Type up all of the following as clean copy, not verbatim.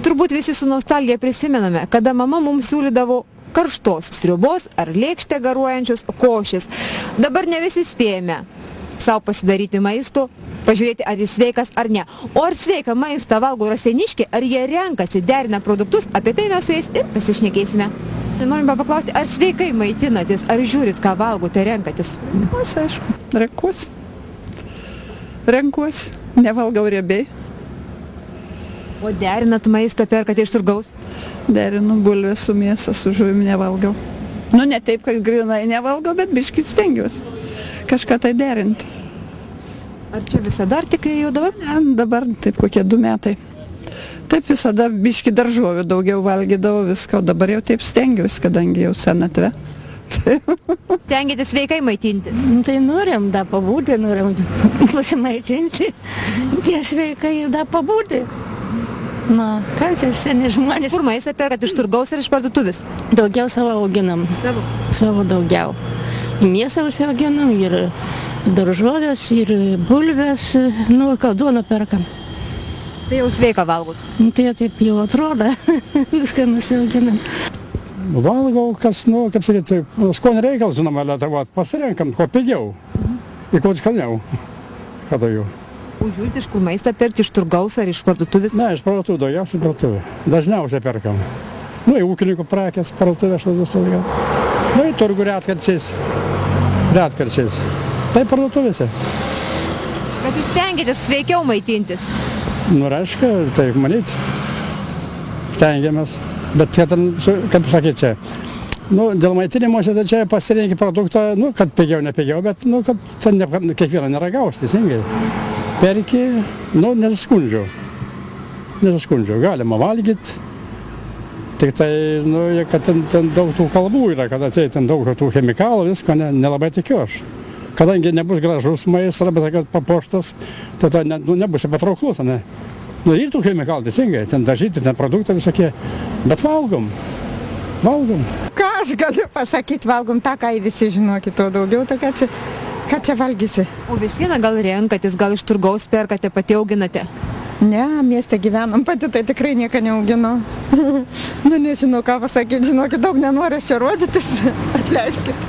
Turbūt visi su nostalgija prisimename, kada mama mums siūlydavo karštos sriubos ar lėkštę garuojančios košės. Dabar ne visi spėjame savo pasidaryti maisto, pažiūrėti, ar jis sveikas ar ne. O ar sveiką maistą valgo raseiniškiai, ar jie renkasi, derina produktus, apie tai mes su jais ir pasišnekėsime. Norime paklausti, ar sveikai maitinatės, ar žiūrit, ką valgote, renkatės? Aš aišku, renkuosi, nevalgau riebiai. O derinat maistą, perkate iš turgaus? Derinu bulvę su mėsa, su žuvim nevalgau. Nu, ne taip, kad grinai nevalgau, bet biškį stengiuosi kažką tai derinti. Ar čia visada, ar tik jau dabar? Ne, dabar taip kokie 2 metai. Taip visada biškį daržovių daugiau valgydavau viską, o dabar jau taip stengiuosi, kadangi jau senatve. Stengiatės sveikai maitintis? Tai norim dar pabūti, norim pasimaitinti, tie sveikai ir dar pabūti. Na, ką čia seni žmonės? Kur maistą perkat, iš turgaus ar iš parduotuvės? Daugiau savo auginam. Savo? Savo daugiau. Mėsą auginam ir daržovės, ir bulvės, nu, ką duoną perkam. Tai jau sveiką valgot? Tai taip jau atrodo, viską nusiauginam. Valgau, kas, nu, kaip sakyti, skonio reikalas, žinoma, Lietuvos, pasirenkam, ko pigiau, ir ko skaniau, kada jau. O žiūrite, iš kur maistą perkti, iš turgaus ar iš parduotuvės? Ne, iš parduotuvės, daugiausiai parduotuvė. Dažniausiai perkam. Nu, į ūkininkų prekės, parduotuvė, aš labiau daugiau. Nu, į turgų retkarčiais. Tai parduotuvėse. Bet jūs stengiatės sveikiau maitintis? Nu, reiškia, taip manyti. Stengiamės. Bet, kaip sakyti čia, nu, dėl maitinimuose, tai čia pasirenki produktą, nu, kad pigiau, nepigiau, bet, nu, kad ten kiekvieną neragaus, teisingai. Perki, nu, nesiskundžiau, galima valgyti, tik tai, nu, kad ten daug tų kalbų yra, kad atseit ten daug tų chemikalų, visko nelabai tikiu aš. Kadangi nebus gražus maistas, arba kad papuoštas, tai nebus patrauklus, ne? Nu, ir tų chemikalų, teisingai, ten dažyti, ten produktai visokie, bet valgom. Ką aš galiu pasakyti, valgom tą, ką visi žinokit, o daugiau, tai ką čia valgysi? O vis vieną gal renkatės, gal iš turgaus perkate, pati auginate? Ne, mieste gyvenam pati, tai tikrai nieko neauginu. Nu, nežinau, ką pasakyti, žinokit, daug nenoriu čia rodytis, atleiskit.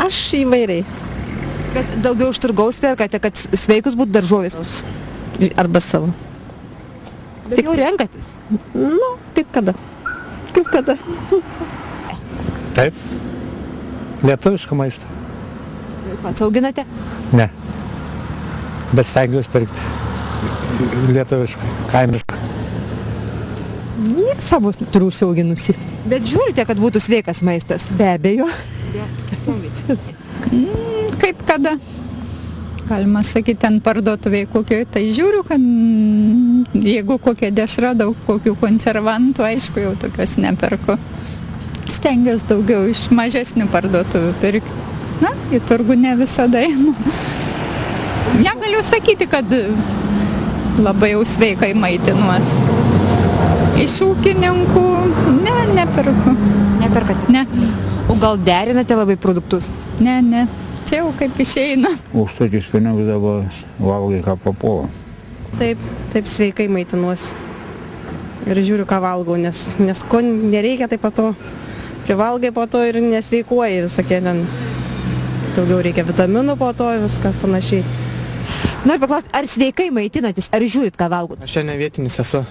Aš įvairiai. Bet daugiau iš turgaus perkate, kad sveikus būtų daržovės? Arba savo. Bet jau renkatės? Nu, kaip kada. Taip. Lietuvišką maistą. Pats auginate? Ne. Bet stengiuosi pirkti lietuvišką, kaimišką. Savo turiu auginusi. Bet žiūrite, kad būtų sveikas maistas? Be abejo. Kaip kada? Galima sakyti, ten parduotuvėje kokioje, tai žiūriu, kad jeigu kokia dešra, daug kokių konservantų, aišku, jau tokios neperku. Stengiuosi daugiau iš mažesnių parduotuvių pirkti. Na, į turgų ne visada einu. Negaliu sakyti, kad labai jau sveikai maitinuos. Iš ūkininkų, neperku. Neperkate? Ne. O gal derinate labai produktus? Ne. Čia jau kaip išeina. Už tokius pinigus dabar valgai, ką papuola. Taip sveikai maitinuosi. Ir žiūriu, ką valgau, nes ko nereikia, tai po to privalgai po to ir nesveikuoji visokie ten. Daugiau reikia vitaminų po to, viską panašiai. Noriu paklausti, ar sveikai maitinatės, ar žiūrit, ką valgot? Aš čia ne vietinis esu.